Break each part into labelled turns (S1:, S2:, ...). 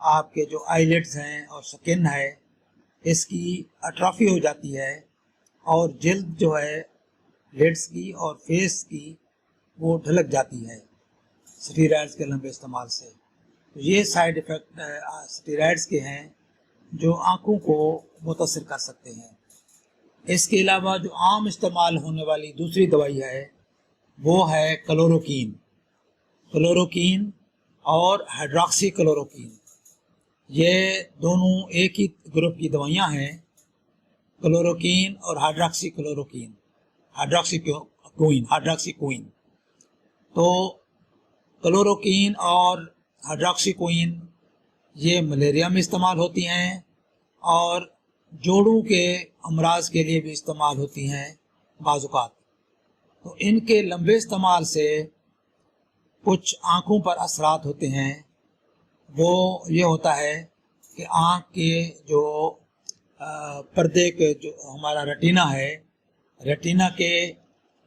S1: آپ کے جو آئیلیٹس ہیں اور سکن ہے اس کی اٹرافی ہو جاتی ہے اور جلد جو ہے لیڈس کی اور فیس کی وہ ڈھلک جاتی ہے اسٹیرائڈز کے لمبے استعمال سے. تو یہ سائیڈ ایفیکٹ اسٹیرائڈز کے ہیں جو آنکھوں کو متاثر کر سکتے ہیں. اس کے علاوہ جو عام استعمال ہونے والی دوسری دوائی ہے وہ ہے کلوروکین. کلوروکین اور ہائیڈراکسی کلوروکین یہ دونوں ایک ہی گروپ کی دوائیاں ہیں. کلوروکین اور ہائیڈراکسی کلوروکین، ہائیڈراکسی کوئن. تو کلوروکین اور ہائیڈراکسی کوئن یہ ملیریا میں استعمال ہوتی ہیں اور جوڑوں کے امراض کے لیے بھی استعمال ہوتی ہیں بعض اوقات. تو ان کے لمبے استعمال سے کچھ آنکھوں پر اثرات ہوتے ہیں. وہ یہ ہوتا ہے کہ آنکھ کے جو پردے کے جو ہمارا ریٹینا ہے، ریٹینا کے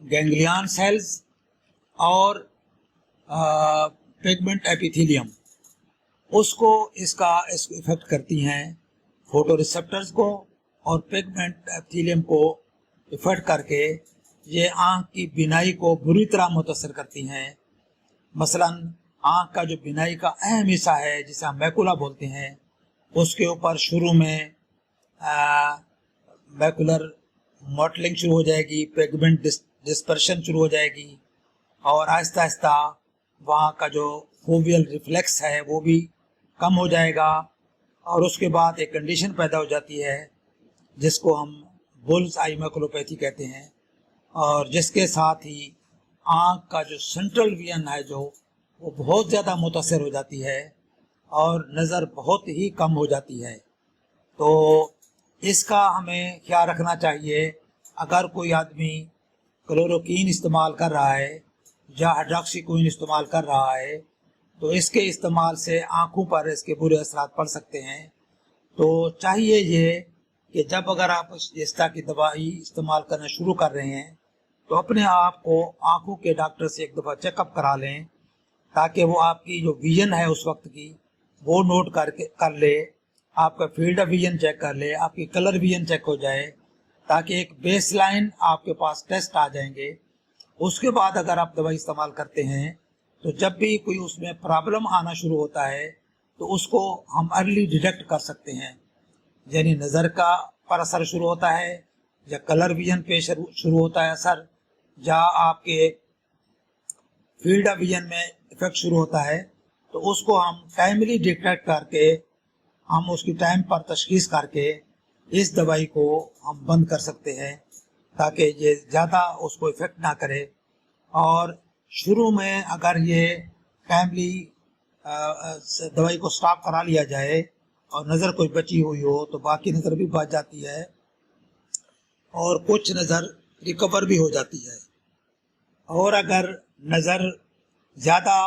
S1: گینگلیان سیلز اور پیگمنٹ ایپیتھیلیم اس کو افیکٹ کرتی ہیں. فوٹو ریسپٹرز کو اور پیگمنٹ ایپیتھیلیم کو افیکٹ کر کے یہ آنکھ کی بینائی کو بری طرح متاثر کرتی ہیں. مثلا آنکھ کا جو بینائی کا اہم حصہ ہے جسے ہم میکولا بولتے ہیں، اس کے اوپر شروع میں میکولر موٹلنگ شروع ہو جائے گی، پیگمنٹ ڈسپرشن شروع ہو جائے گی اور آہستہ آہستہ وہاں کا جو فوویل ریفلیکس ہے وہ بھی کم ہو جائے گا. اور اس کے بعد ایک کنڈیشن پیدا ہو جاتی ہے جس کو ہم بولز آئی میکولوپیتھی کہتے ہیں، اور جس کے ساتھ ہی آنکھ کا جو سینٹرل ویژن ہے جو وہ بہت زیادہ متاثر ہو جاتی ہے اور نظر بہت ہی کم ہو جاتی ہے. تو اس کا ہمیں خیال رکھنا چاہیے. اگر کوئی آدمی کلوروکین استعمال کر رہا ہے یا ہائیڈراکسی کوئن استعمال کر رہا ہے تو اس کے استعمال سے آنکھوں پر اس کے برے اثرات پڑ سکتے ہیں. تو چاہیے یہ کہ جب اگر آپ اس طرح کی دوائی استعمال کرنا شروع کر رہے ہیں تو اپنے آپ کو آنکھوں کے ڈاکٹر سے ایک دفعہ چیک اپ کرا لیں تاکہ وہ آپ کی جو ویژن ہے اس وقت کی وہ نوٹ کر لے، آپ کا فیلڈ آف ویژن چیک کر لے، آپ کی کلر ویژن چیک ہو جائے تاکہ ایک بیس لائن آپ کے پاس ٹیسٹ آ جائیں گے. اس کے بعد اگر آپ دوائی استعمال کرتے ہیں تو جب بھی کوئی اس میں پرابلم آنا شروع ہوتا ہے تو اس کو ہم ارلی ڈیٹیکٹ کر سکتے ہیں. یعنی نظر کا پر اثر شروع ہوتا ہے یا کلر ویژن پہ شروع ہوتا ہے اثر، یا آپ کے فیلڈ آف ویژن میں افیکٹ شروع ہوتا ہے، تو اس کو ہم ٹائملی ڈیٹیکٹ کر کے ہم اس کی ٹائم پر تشخیص کر کے اس دوائی کو ہم بند کر سکتے ہیں تاکہ یہ زیادہ اس کو افیکٹ نہ کرے. اور شروع میں اگر یہ ٹائملی دوائی کو سٹاپ کرا لیا جائے اور نظر کوئی بچی ہوئی ہو تو باقی نظر بھی بچ جاتی ہے اور کچھ نظر ریکور بھی ہو جاتی ہے. اور اگر نظر زیادہ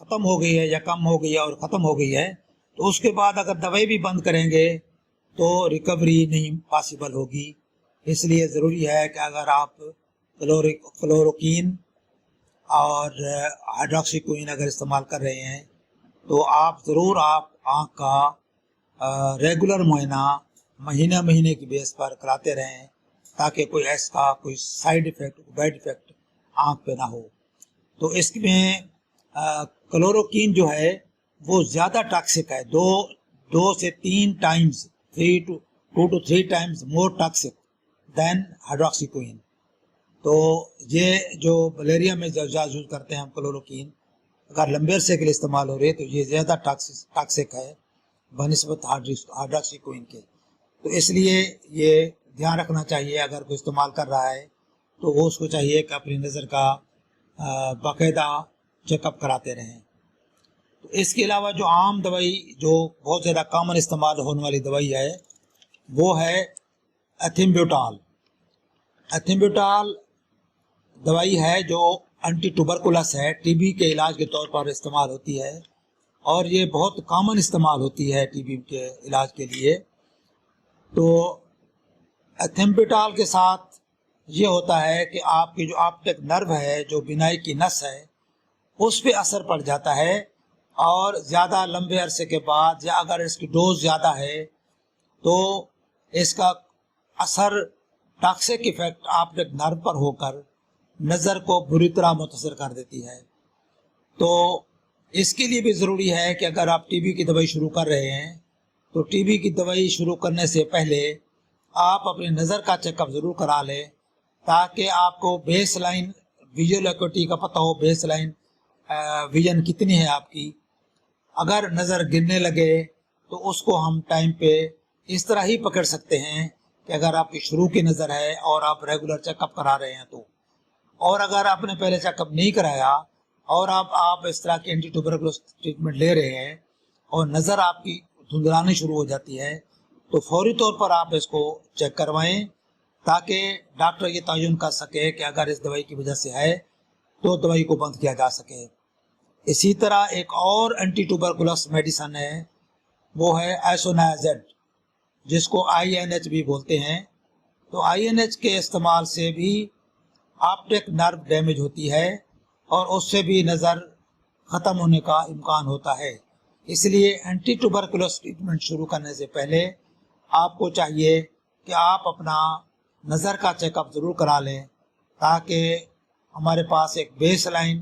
S1: ختم ہو گئی ہے یا کم ہو گئی ہے اور ختم ہو گئی ہے تو اس کے بعد اگر دوائی بھی بند کریں گے تو ریکوری نہیں پاسبل ہوگی. اس لیے ضروری ہے کہ اگر آپ کلوروکین اور ہائیڈراکسی کوئن اگر استعمال کر رہے ہیں تو آپ ضرور آنکھ کا ریگولر معائنہ مہینے کی بیس پر کراتے رہیں تاکہ کوئی سائیڈ ایفیکٹ، بیڈ ایفیکٹ آنکھ پہ نہ ہو. تو اس میں کلوروکین جو ہے وہ زیادہ ٹاکسک ہے، دو سے تین times, 2 to 3 times more toxic than hydroxychloroquine. تو یہ جو ملیریا میں یوز کرتے ہیں ہم کلوروکین، اگر لمبے عرصے کے لیے استعمال ہو رہے تو یہ زیادہ ٹاکسک ہے بنسبت ہائیڈراکسی کوئن کے. تو اس لیے یہ دھیان رکھنا چاہیے اگر کوئی استعمال کر رہا ہے تو وہ اس کو چاہیے کہ اپنی نظر کا باقاعدہ چیک اپ کراتے رہیں. تو اس کے علاوہ جو عام دوائی جو بہت زیادہ کامن استعمال ہونے والی دوائی ہے وہ ہے ایتھمبیوٹال. ایتھمبیوٹال دوائی ہے جو اینٹی ٹوبرکولس ہے، ٹی بی کے علاج کے طور پر استعمال ہوتی ہے اور یہ بہت کامن استعمال ہوتی ہے ٹی بی کے علاج کے لیے. تو ایتھمبیوٹال کے ساتھ یہ ہوتا ہے کہ آپ کی جو آپٹک نرو ہے، جو بینائی کی نس ہے، اس پہ اثر پڑ جاتا ہے اور زیادہ لمبے عرصے کے بعد یا اگر اس کی ڈوز زیادہ ہے تو اس کا اثر ٹاکسک ایفیکٹ آپٹک نرو پر ہو کر نظر کو بری طرح متاثر کر دیتی ہے۔ تو اس کے لیے بھی ضروری ہے کہ اگر آپ ٹی بی کی دوائی شروع کر رہے ہیں تو ٹی بی کی دوائی شروع کرنے سے پہلے آپ اپنی نظر کا چیک اپ ضرور کرا لیں، تاکہ آپ کو بیس لائن ویژول ایکوٹی کا پتہ ہو، بیس لائن ویژن کتنی ہے آپ کی۔ اگر نظر گرنے لگے تو اس کو ہم ٹائم پہ اس طرح ہی پکڑ سکتے ہیں کہ اگر آپ کی شروع کی نظر ہے اور آپ ریگولر چیک اپ کرا رہے ہیں تو، اور اگر آپ نے پہلے چیک اپ نہیں کرایا اور آپ اس طرح کی اینٹی ٹوبرکلوس ٹریٹمنٹ لے رہے ہیں اور نظر آپ کی دھندلانی شروع ہو جاتی ہے تو فوری طور پر آپ اس کو چیک کروائیں، تاکہ ڈاکٹر یہ تعین کر سکے کہ اگر اس دوائی کی وجہ سے ہے تو دوائی کو بند کیا جا سکے۔ اسی طرح ایک اور اینٹی ٹوبرکلوس میڈیسن ہے، وہ ہے آئسونائزیڈ، جس کو INH بھی بولتے ہیں۔ تو INH کے استعمال سے بھی آپٹک نرو ڈیمیج ہوتی ہے اور اس سے بھی نظر ختم ہونے کا امکان ہوتا ہے۔ اس لیے اینٹی ٹوبرکلوس ٹریٹمنٹ شروع کرنے سے پہلے آپ کو چاہیے کہ آپ اپنا نظر کا چیک اپ ضرور کرا لیں، تاکہ ہمارے پاس ایک بیس لائن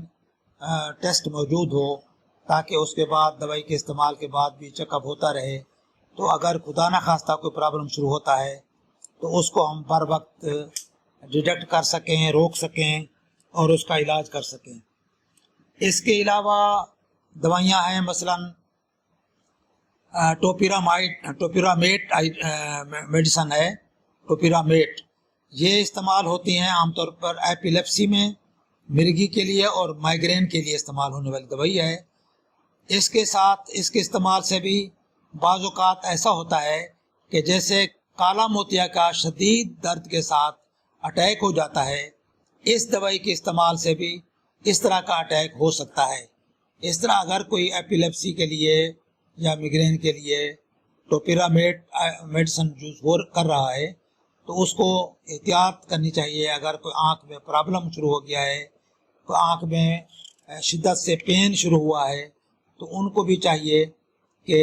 S1: ٹیسٹ موجود ہو، تاکہ اس کے بعد دوائی کے استعمال کے بعد بھی چیک اپ ہوتا رہے۔ تو اگر خدا نخواستہ کوئی پرابلم شروع ہوتا ہے تو اس کو ہم بر وقت ڈیٹیکٹ کر سکیں، روک سکیں اور اس کا علاج کر سکیں۔ اس کے علاوہ دوائیاں ہیں، مثلاً ٹوپیرامیٹ میڈیسن ہے، ٹوپیرامیٹ، یہ استعمال ہوتی ہیں عام طور پر ایپیلیپسی میں، مرگی کے لیے اور مائیگرین کے لیے استعمال ہونے والی دوائی ہے۔ اس کے ساتھ اس کے استعمال سے بھی بعض اوقات ایسا ہوتا ہے کہ جیسے کالا موتیا کا شدید درد کے ساتھ اٹیک ہو جاتا ہے، اس دوائی کے استعمال سے بھی اس طرح کا اٹیک ہو سکتا ہے۔ اس طرح اگر کوئی ایپیلیپسی کے لیے یا میگرین کے لیے ٹوپیرامیٹ میڈیسن یوز کر رہا ہے تو اس کو احتیاط کرنی چاہیے۔ اگر کوئی آنکھ میں پرابلم شروع ہو گیا ہے، کوئی آنکھ میں شدت سے پین شروع ہوا ہے، تو ان کو بھی چاہیے کہ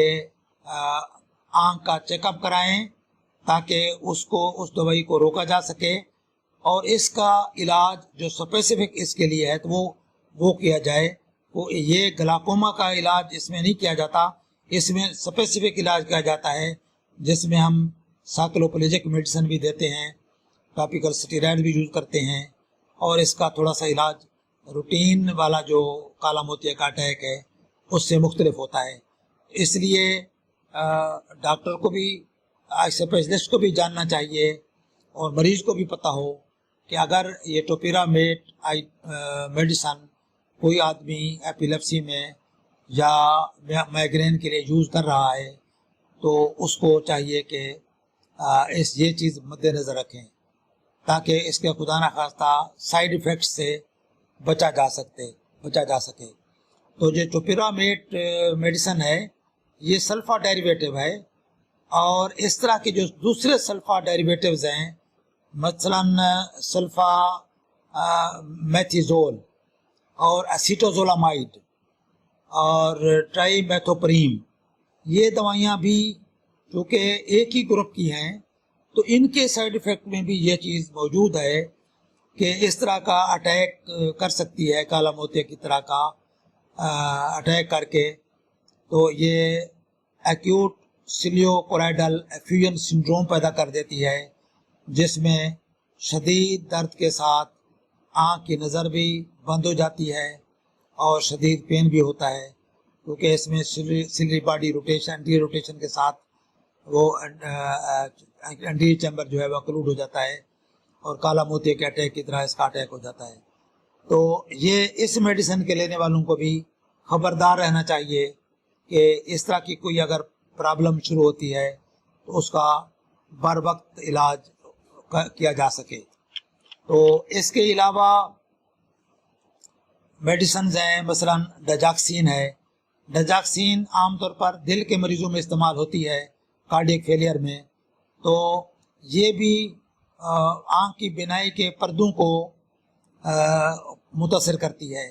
S1: آنکھ کا چیک اپ کرائیں، تاکہ اس دوائی کو روکا جا سکے اور اس کا علاج جو اسپیسیفک اس کے لیے ہے تو وہ کیا جائے۔ وہ یہ گلاکوما کا علاج اس میں نہیں کیا جاتا، اس میں اسپیسیفک علاج کیا جاتا ہے، جس میں ہم سائیکلوپلیجک میڈیسن بھی دیتے ہیں، ٹاپیکل سٹیرائڈ بھی یوز کرتے ہیں، اور اس کا تھوڑا سا علاج روٹین والا جو کالا موتیا کا اٹیک ہے اس سے مختلف ہوتا ہے۔ اس لیے ڈاکٹر کو بھی، اسپیشلسٹ کو بھی جاننا چاہیے اور مریض کو بھی پتہ ہو کہ اگر یہ ٹوپیرامیٹ میڈیسن کوئی آدمی ایپیلیپسی میں یا مائیگرین کے لیے یوز کر رہا ہے تو اس کو چاہیے کہ یہ چیز مد نظر رکھیں، تاکہ اس کے خدا نخواستہ سائیڈ ایفیکٹ سے بچا جا سکے۔ تو جو ٹوپیرامیٹ میڈیسن ہے یہ سلفا ڈیریویٹو ہے، اور اس طرح کے جو دوسرے سلفا ڈیریویٹوز ہیں، مثلاً سلفا میتھیزول اور اسیٹوزولامائڈ اور ٹرائی میتھوپریم، یہ دوائیاں بھی چونکہ ایک ہی گروپ کی ہیں تو ان کے سائیڈ ایفیکٹ میں بھی یہ چیز موجود ہے کہ اس طرح کا اٹیک کر سکتی ہے، کالا موتیا کی طرح کا اٹیک کر کے۔ تو یہ ایکیوٹ سیلیو کورائڈل ایفیوژن سنڈروم پیدا کر دیتی ہے، جس میں شدید درد کے ساتھ آنکھ کی نظر بھی بند ہو جاتی ہے اور شدید پین بھی ہوتا ہے، کیونکہ اس میں سیلری باڈی روٹیشن کے ساتھ وہ انٹیریور چیمبر جو ہے وہ کلوڈ ہو جاتا ہے اور کالا موتیا کے اٹیک کی طرح اس کا اٹیک ہو جاتا ہے۔ تو یہ اس میڈیسن کے لینے والوں کو بھی خبردار رہنا چاہیے کہ اس طرح کی کوئی اگر پرابلم شروع ہوتی ہے تو اس کا بر وقت علاج کیا جا سکے۔ تو اس کے علاوہ میڈیسنز ہیں، مثلا ڈیجاکسین ہے۔ ڈیجاکسین عام طور پر دل کے مریضوں میں استعمال ہوتی ہے، کارڈیک فیلئر میں۔ تو یہ بھی آنکھ کی بینائی کے پردوں کو متاثر کرتی ہے۔